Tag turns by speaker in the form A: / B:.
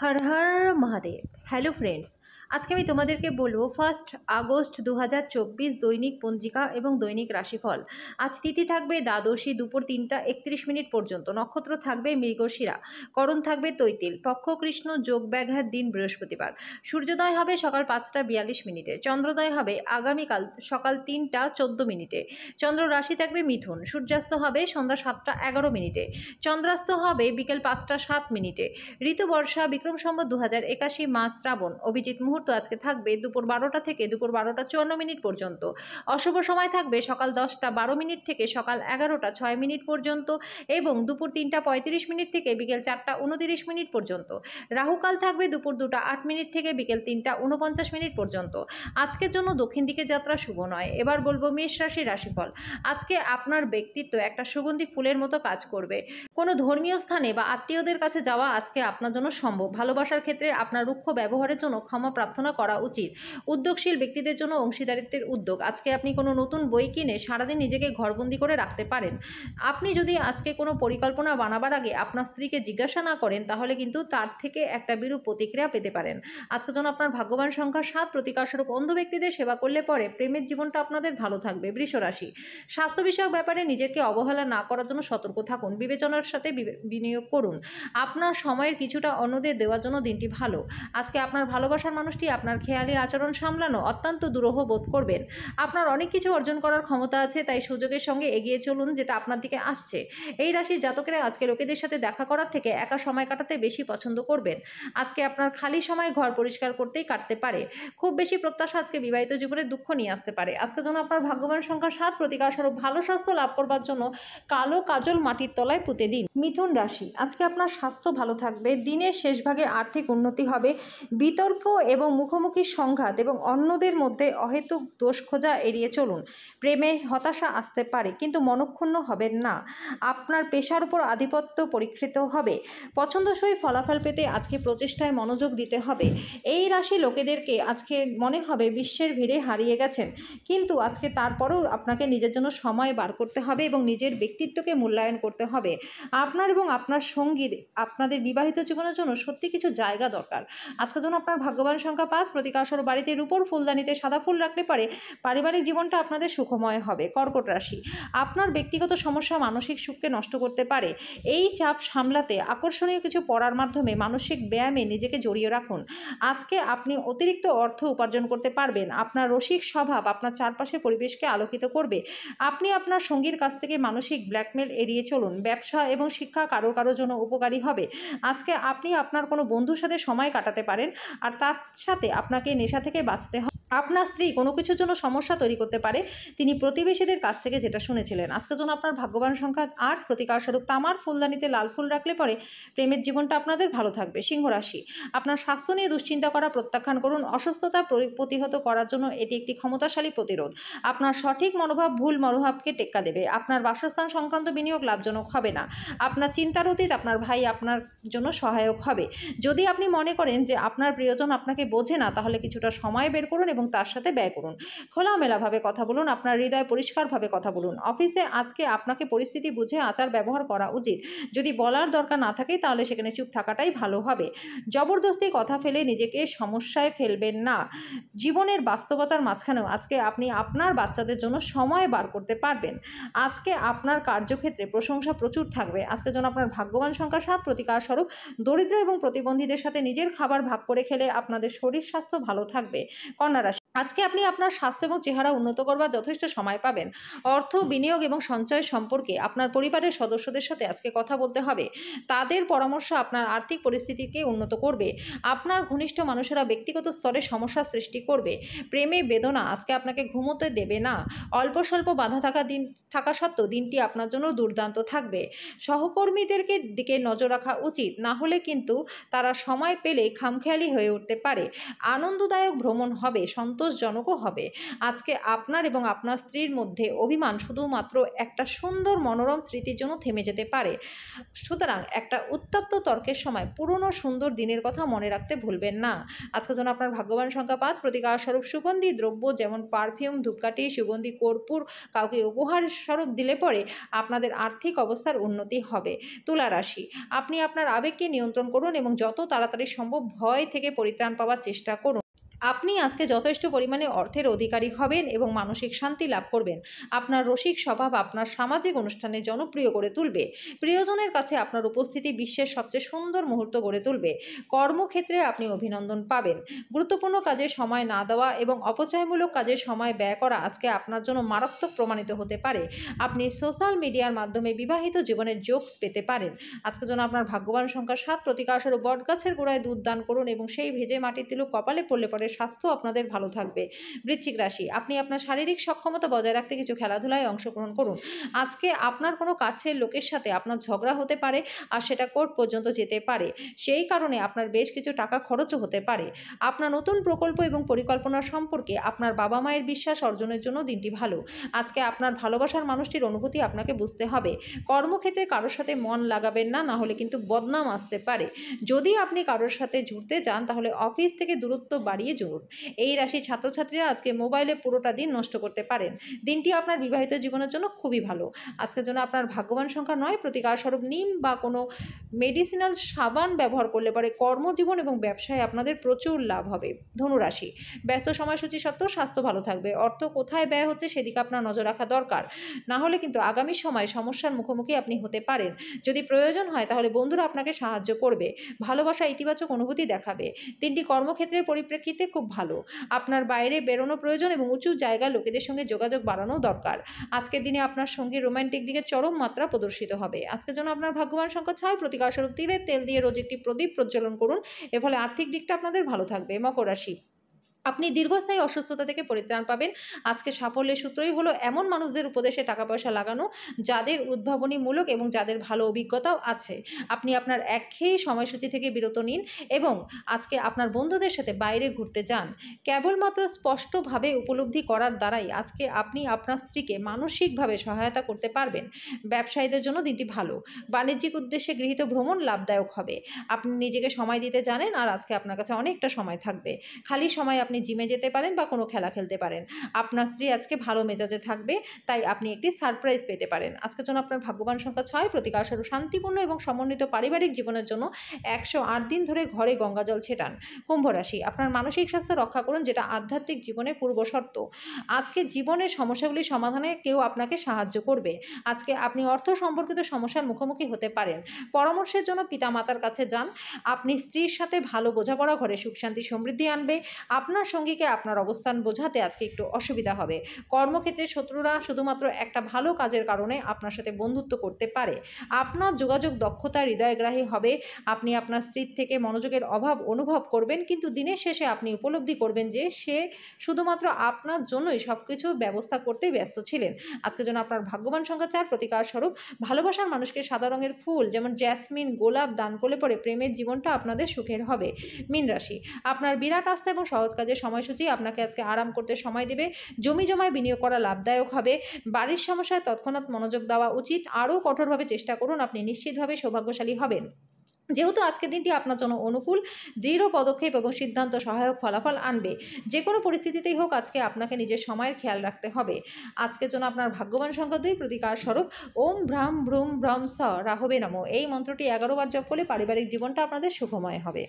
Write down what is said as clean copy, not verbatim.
A: Har Har Mahadev. Hello friends, আজকে আমি তোমাদেরকে বলবো 1 আগস্ট 2024 দৈনিক পঞ্জিকা এবং দৈনিক রাশিফল। আজ তিথি থাকবে দ্বাদশী দুপুর 3টা 31 মিনিট পর্যন্ত, নক্ষত্র থাকবে মৃগশিরা, করণ থাকবে তৈতিল, পক্ষ কৃষ্ণ, যোগ ব্যাঘাত, দিন বৃহস্পতিবার। সূর্যোদয় হবে সকাল 5টা 42 মিনিটে, চন্দ্রোদয় হবে আগামীকাল সকাল 3টা 14 মিনিটে, চন্দ্র রাশি থাকবে মিথুন, সূর্যাস্ত হবে সন্ধ্যা 7টা 11 মিনিটে, চন্দ্রাস্ত হবে বিকেল 5টা 7 মিনিটে। ঋতু বর্ষা, বিক্রম সম্বত 2081, মাস শ্রাবণ। অভিজিৎ মুহূর্ত আজকে থাকবে দুপুর 12টা থেকে দুপুর 12টা 54 মিনিট পর্যন্ত। অশুভ সময় থাকবে সকাল 10টা 12 মিনিট থেকে সকাল 11টা 6 মিনিট পর্যন্ত এবং দুপুর 3টা 35 মিনিট থেকে বিকেল 4টা 29 মিনিট পর্যন্ত। রাহুকাল থাকবে দুপুর 2টা 8 মিনিট থেকে বিকেল 3টা 49 মিনিট পর্যন্ত। আজকের জন্য দক্ষিণ দিকে যাত্রা শুভ নয়। এবার বলবো মেষ রাশির রাশিফল। আজকে আপনার ব্যক্তিত্ব একটা সুগন্ধি ফুলের মতো কাজ করবে। কোনো ধর্মীয় স্থানে বা আত্মীয়দের কাছে যাওয়া আজকে আপনার জন্য সম্ভব। ভালোবাসার ক্ষেত্রে আপনার রুক্ষ ব্যবহারের জন্য ক্ষমা প্রার্থনা করা উচিত। উদ্যোগশীল ব্যক্তিদের জন্য অংশীদারিত্বের উদ্যোগ। আজকে আপনি কোনো নতুন বই কিনে সারাদিন নিজেকে ঘরবন্দি করে রাখতে পারেন। আপনি যদি আজকে কোনো পরিকল্পনা বানাবার আগে আপনার স্ত্রীকে জিজ্ঞাসা না করেন, তাহলে কিন্তু তার থেকে একটা বিরূপ প্রতিক্রিয়া পেতে পারেন। আজকের জন্য আপনার ভাগ্যবান সংখ্যা 7, প্রতিকারস্বরূপ অন্ধ ব্যক্তিদের সেবা করলে পরে প্রেমের জীবনটা আপনাদের ভালো থাকবে। বৃষ রাশি, স্বাস্থ্য বিষয়ক ব্যাপারে নিজেকে অবহেলা না করার জন্য সতর্ক থাকুন। বিবেচনার সাথে বিনিয়োগ করুন। আপনার সময়ের কিছুটা অন্যদের দেওয়ার জন্য দিনটি ভালো। আজকে আপনার ভালোবাসার মানুষটি আপনার খেয়ালি আচরণ সামলানো অত্যন্ত দুরূহ বোধ করবেন। আপনার অনেক কিছু অর্জন করার ক্ষমতা আছে, তাই সুযোগের সঙ্গে এগিয়ে চলুন যেটা আপনার দিকে আসছে। এই রাশির জাতকেরা আজকে লোকেদের সাথে দেখা করার থেকে একা সময় কাটাতে বেশি পছন্দ করবেন। আজকে আপনার খালি সময় ঘর পরিষ্কার করতেই কাটতে পারে। খুব বেশি প্রত্যাশা আজকে বিবাহিত জীবনে দুঃখ নিয়ে আসতে পারে। আজকের জন্য আপনার ভাগ্যবান সংখ্যা 7, প্রতিকারস্বরূপ ভালো স্বাস্থ্য লাভ করবার জন্য কালো কাজল মাটির তলায় পুঁতে দিন। মিথুন রাশি, আজকে আপনার স্বাস্থ্য ভালো থাকবে। দিনের শেষ ভাগে আর্থিক উন্নতি হবে। বিতর্ক এবং মুখোমুখি সংঘাত এবং অন্যদের মধ্যে অহেতুক দোষ খোঁজা এড়িয়ে চলুন। প্রেমে হতাশা আসতে পারে, কিন্তু মনক্ষুণ্ণ হবেন না। আপনার পেশার উপর আধিপত্য পরীক্ষিত হবে। পছন্দসই ফলাফল পেতে আজকে প্রচেষ্টায় মনোযোগ দিতে হবে। এই রাশি লোকেদেরকে আজকে মনে হবে বিশ্বের ভিড়ে হারিয়ে গেছেন, কিন্তু আজকে তারপরেও আপনাকে নিজের জন্য সময় বার করতে হবে এবং নিজের ব্যক্তিত্বকে মূল্যায়ন করতে হবে। আপনার এবং আপনার সঙ্গীর আপনাদের বিবাহিত জীবনের জন্য সত্যি কিছু জায়গা দরকার। আজকের জন্য আপনার ভাগ্যবান সংখ্যা 5, প্রতিকারস্বরূপ বাড়িতে রূপোর ফুলদানিতে সাদা ফুল রাখলে পরে পারিবারিক জীবনটা আপনাদের সুখময় হবে। কর্কট রাশি, আপনার ব্যক্তিগত সমস্যা মানসিক সুখকে নষ্ট করতে পারে। এই চাপ সামলাতে আকর্ষণীয় কিছু পড়ার মাধ্যমে মানসিক ব্যায়ামে নিজেকে জড়িয়ে রাখুন। আজকে আপনি অতিরিক্ত অর্থ উপার্জন করতে পারবেন। আপনার রসিক স্বভাব আপনার চারপাশের পরিবেশকে আলোকিত করবে। আপনি আপনার সঙ্গীর কাছ থেকে মানসিক ব্ল্যাকমেল এড়িয়ে চলুন। ব্যবসা এবং শিক্ষা কারো কারো জন্য উপকারী হবে। আজকে আপনি আপনার কোনো বন্ধুর সাথে সময় কাটাতে পারেন, আর তার সাথে আপনাকে নেশা থেকে বাঁচতে হবে। আপনার স্ত্রী কোনো কিছুর জন্য সমস্যা তৈরি করতে পারে, তিনি প্রতিবেশীদের কাছ থেকে যেটা শুনেছিলেন। আজকের জন্য আপনার ভাগ্যবান সংখ্যা 8, প্রতিকারস্বরূপ তামার ফুলদানিতে লাল ফুল রাখলে পরে প্রেমের জীবনটা আপনাদের ভালো থাকবে। সিংহ রাশি, আপনার স্বাস্থ্য নিয়ে দুশ্চিন্তা করা প্রত্যাখ্যান করুন। অসুস্থতা প্রতিহত করার জন্য এটি একটি ক্ষমতাশালী প্রতিরোধ। আপনার সঠিক মনোভাব ভুল মনোভাবকে টেক্কা দেবে। আপনার বাসস্থান সংক্রান্ত বিনিয়োগ লাভজনক হবে না। আপনার চিন্তার অতীত আপনার ভাই আপনার জন্য সহায়ক হবে। যদি আপনি মনে করেন যে আপনার প্রিয়জন আপনাকে বোঝে না, তাহলে কিছুটা সময় বের করুন এবং তার সাথে ব্যয় করুন। খোলামেলাভাবে কথা বলুন, আপনার হৃদয় পরিষ্কারভাবে কথা বলুন। অফিসে আজকে আপনাকে পরিস্থিতি বুঝে আচার ব্যবহার করা উচিত। যদি বলার দরকার না থাকে, তাহলে সেখানে চুপ থাকাটাই ভালো হবে। জবরদস্তি কথা ফেলে নিজেকে সমস্যায় ফেলবেন না। জীবনের বাস্তবতার মাঝখানেও আজকে আপনি আপনার বাচ্চাদের জন্য সময় বার করতে পারবেন। আজকে আপনার কার্যক্ষেত্রে প্রশংসা প্রচুর থাকবে। আজকের জন্য আপনার ভাগ্যবান সংখ্যা 7, প্রতিকারস্বরূপ দরিদ্র এবং প্রতিবন্ধীদের সাথে নিজের খাবার ভাগ করে খেলে আপনাদের শরীর স্বাস্থ্য ভালো থাকবে। কন্যা রাশি, আজকে আপনি আপনার স্বাস্থ্য এবং চেহারা উন্নত করবার যথেষ্ট সময় পাবেন। অর্থ বিনিয়োগ এবং সঞ্চয় সম্পর্কে আপনার পরিবারের সদস্যদের সাথে আজকে কথা বলতে হবে। তাদের পরামর্শ আপনার আর্থিক পরিস্থিতিকে উন্নত করবে। আপনার ঘনিষ্ঠ মানুষেরা ব্যক্তিগত স্তরে সমস্যার সৃষ্টি করবে। প্রেমে বেদনা আজকে আপনাকে ঘুমোতে দেবে না। অল্প স্বল্প বাধা থাকা সত্ত্বেও দিনটি আপনার জন্য দুর্দান্ত থাকবে। সহকর্মীদেরকে দিকে নজর রাখা উচিত, না হলে কিন্তু তারা সময় পেলে খামখেয়ালি হয়ে উঠতে পারে। আনন্দদায়ক ভ্রমণ হবে। সন্তোষ সন্তোষজনকও হবে। আজকে আপনার এবং আপনার স্ত্রীর মধ্যে অভিমান শুধুমাত্র একটা সুন্দর মনোরম স্মৃতির জন্য থেমে যেতে পারে। সুতরাং একটা উত্তপ্ত তর্কের সময় পুরনো সুন্দর দিনের কথা মনে রাখতে ভুলবেন না। আজকের জন্য আপনার ভাগ্যবান সংখ্যা ৫, প্রতিকার স্বরূপ সুগন্ধি দ্রব্য যেমন পারফিউম, ধূপকাঠি, সুগন্ধি কর্পূর কাউকে উপহার স্বরূপ দিলে পরে আপনাদের আর্থিক অবস্থার উন্নতি হবে। তুলা রাশি, আপনি আপনার আবেগকে নিয়ন্ত্রণ করুন এবং যত তাড়াতাড়ি সম্ভব ভয় থেকে পরিত্রাণ পাওয়ার চেষ্টা করুন। আপনি আজকে যথেষ্ট পরিমাণে অর্থের অধিকারী হবেন এবং মানসিক শান্তি লাভ করবেন। আপনার রসিক স্বভাব আপনার সামাজিক অনুষ্ঠানে জনপ্রিয় করে তুলবে। প্রিয়জনের কাছে আপনার উপস্থিতি বিশ্বের সবচেয়ে সুন্দর মুহূর্ত গড়ে তুলবে। কর্মক্ষেত্রে আপনি অভিনন্দন পাবেন। গুরুত্বপূর্ণ কাজে সময় না দেওয়া এবং অপচয়মূলক কাজে সময় ব্যয় করা আজকে আপনার জন্য মারাত্মক প্রমাণিত হতে পারে। আপনি সোশ্যাল মিডিয়ার মাধ্যমে বিবাহিত জীবনের জোকস পেতে পারেন। আজকের জন্য আপনার ভাগ্যবান সংখ্যা ৭, প্রতিকার স্বরূপ বটগাছের গোড়ায় দুধ দান করুন এবং সেই ভেজে মাটির তিলক কপালে পড়লে পরে স্বাস্থ্য আপনাদের ভালো থাকবে। বৃশ্চিক রাশি, আপনি আপনার শারীরিক সক্ষমতা বজায় রাখতে কিছু খেলাধুলায় অংশগ্রহণ করুন। আজকে আপনার কোনো কাছের লোকের সাথে আপনার ঝগড়া হতে পারে আর সেটা কোর্ট পর্যন্ত যেতে পারে। সেই কারণে আপনার বেশ কিছু টাকা খরচও হতে পারে। আপনার নতুন প্রকল্প এবং পরিকল্পনা সম্পর্কে আপনার বাবা মায়ের বিশ্বাস অর্জনের জন্য দিনটি ভালো। আজকে আপনার ভালোবাসার মানুষটির অনুভূতি আপনাকে বুঝতে হবে। কর্মক্ষেত্রে কারোর সাথে মন লাগাবেন না, না হলে কিন্তু বদনাম আসতে পারে। যদি আপনি কারোর সাথে জুড়তে যান তাহলে অফিস থেকে দূরত্ব বাড়িয়ে জুড়ুন। এই রাশির ছাত্রছাত্রীরা আজকে মোবাইলে পুরোটা দিন নষ্ট করতে পারেন। দিনটি আপনার বিবাহিত জীবনের জন্য খুবই ভালো। আজকের জন্য আপনার ভাগ্যবান সংখ্যা ৯, প্রতিকার স্বরূপ নিম বা কোনো মেডিসিনাল সাবান ব্যবহার করলে পরে কর্মজীবন এবং ব্যবসায় আপনাদের প্রচুর লাভ হবে। ধনুরাশি, ব্যস্ত সময়সূচি সত্ত্বেও স্বাস্থ্য ভালো থাকবে। অর্থ কোথায় ব্যয় হচ্ছে সেদিকে আপনার নজর রাখা দরকার। না হলে কিন্তু আগামী সময়ে সমস্যার মুখোমুখি আপনি হতে পারেন। যদি প্রয়োজন হয় তাহলে বন্ধুরা আপনাকে সাহায্য করবে। ভালোবাসা ইতিবাচক অনুভূতি দেখাবে। দিনটি কর্মক্ষেত্রের পরিপ্রেক্ষিতে খুব ভালো। আপনার বাইরে বেরোনো প্রয়োজন এবং উঁচু জায়গার লোকেদের সঙ্গে যোগাযোগ বাড়ানো দরকার। আজকের দিনে আপনার সঙ্গীর রোমান্টিক দিকে চরম মাত্রা প্রদর্শিত হবে। আজকের জন্য আপনার ভাগ্যবান সংখ্যা ৬, প্রতিকার স্বরূপ তিলের তেল দিয়ে রোজ একটি প্রদীপ প্রজ্বলন করুন। এর ফলে আর্থিক দিকটা আপনাদের ভালো থাকবে। মকর রাশি, আপনি দীর্ঘস্থায়ী অসুস্থতা থেকে পরিত্রাণ পাবেন। আজকে সাফল্যের সূত্রই হলো এমন মানুষদের উপদেশে টাকা পয়সা লাগানো যাদের উদ্ভাবনীমূলক এবং যাদের ভালো অভিজ্ঞতাও আছে। আপনি আপনার একঘেয়ে সময়সূচি থেকে বিরত নিন এবং আজকে আপনার বন্ধুদের সাথে বাইরে ঘুরতে যান। কেবলমাত্র স্পষ্টভাবে উপলব্ধি করার দ্বারাই আজকে আপনি আপনার স্ত্রীকে মানসিকভাবে সহায়তা করতে পারবেন। ব্যবসায়ীদের জন্য দিনটি ভালো। বাণিজ্যিক উদ্দেশ্যে গৃহীত ভ্রমণ লাভদায়ক হবে। আপনি নিজেকে সময় দিতে জানেন আর আজকে আপনার কাছে অনেকটা সময় থাকবে। খালি সময় আপনি জিমে যেতে পারেন বা কোনো খেলা খেলতে পারেন। আপনার স্ত্রী আজকে ভালো মেজাজে থাকবে, তাই আপনি একটি সারপ্রাইজ পেতে পারেন। আজকের জন্য আপনার ভাগ্যবান সংখ্যা ৬, প্রতিকার স্বরূপ শান্তিপূর্ণ এবং সমন্বিত পারিবারিক জীবনের জন্য ১০৮ দিন ধরে ঘরে গঙ্গাজল ছেটান। কুম্ভ রাশি, আপনার মানসিক স্বাস্থ্য রক্ষা করুন যেটা আধ্যাত্মিক জীবনের পূর্বশর্ত। আজকে জীবনের সমস্যাগুলি সমাধানে কেউ আপনাকে সাহায্য করবে। আজকে আপনি অর্থ সম্পর্কিত সমস্যার মুখোমুখি হতে পারেন। পরামর্শের জন্য পিতামাতার কাছে যান। আপনি স্ত্রীর সাথে ভালো বোঝাপড়া ঘরে সুখ শান্তি সমৃদ্ধি আনবে। আপনার সঙ্গীকে আপনার অবস্থান বোঝাতে আজকে একটু অসুবিধা হবে। কর্মক্ষেত্রে শত্রুরা শুধুমাত্র একটা ভালো কাজের কারণে আপনার সাথে বন্ধুত্ব করতে পারে। আপনার যোগাযোগ দক্ষতা হৃদয়গ্রাহী হবে। আপনি আপনার স্ত্রীর থেকে মনোযোগের অভাব অনুভব করবেন, কিন্তু দিনের শেষে আপনি উপলব্ধি করবেন যে সে শুধুমাত্র আপনার জন্যই সবকিছু ব্যবস্থা করতেই ব্যস্ত ছিলেন। আজকের জন্য আপনার ভাগ্যবান সংখ্যা ৪, প্রতিকার স্বরূপ ভালোবাসার মানুষকে সাদা রঙের ফুল যেমন জ্যাসমিন, গোলাপ দান করলে পরে প্রেমের জীবনটা আপনাদের সুখের হবে। মীন রাশি, আপনার বিরাট আস্থা এবং সহজ কাজের সময়সূচি আপনাকে আজকে আরাম করতে সময় দেবে। জমি জমায় বিনিয়োগ করা লাভদায়ক হবে। বাড়ির সমস্যায় তৎক্ষণাৎ মনোযোগ দেওয়া উচিত। আরও কঠোরভাবে চেষ্টা করুন, আপনি নিশ্চিতভাবে সৌভাগ্যশালী হবেন। যেহেতু আজকের দিনটি আপনার জন্য অনুকূল, দৃঢ় পদক্ষেপ এবং সিদ্ধান্ত সহায়ক ফলাফল আনবে। যে কোনো পরিস্থিতিতেই হোক আজকে আপনাকে নিজের সময়ের খেয়াল রাখতে হবে। আজকের জন্য আপনার ভাগ্যবান সংখ্যা ২, প্রতিকার স্বরূপ ওম ভ্রাম ভ্রূম ভ্রম স রাহবে নমঃ এই মন্ত্রটি ১১ বার জপ করলে পারিবারিক জীবনটা আপনাদের সুখময় হবে।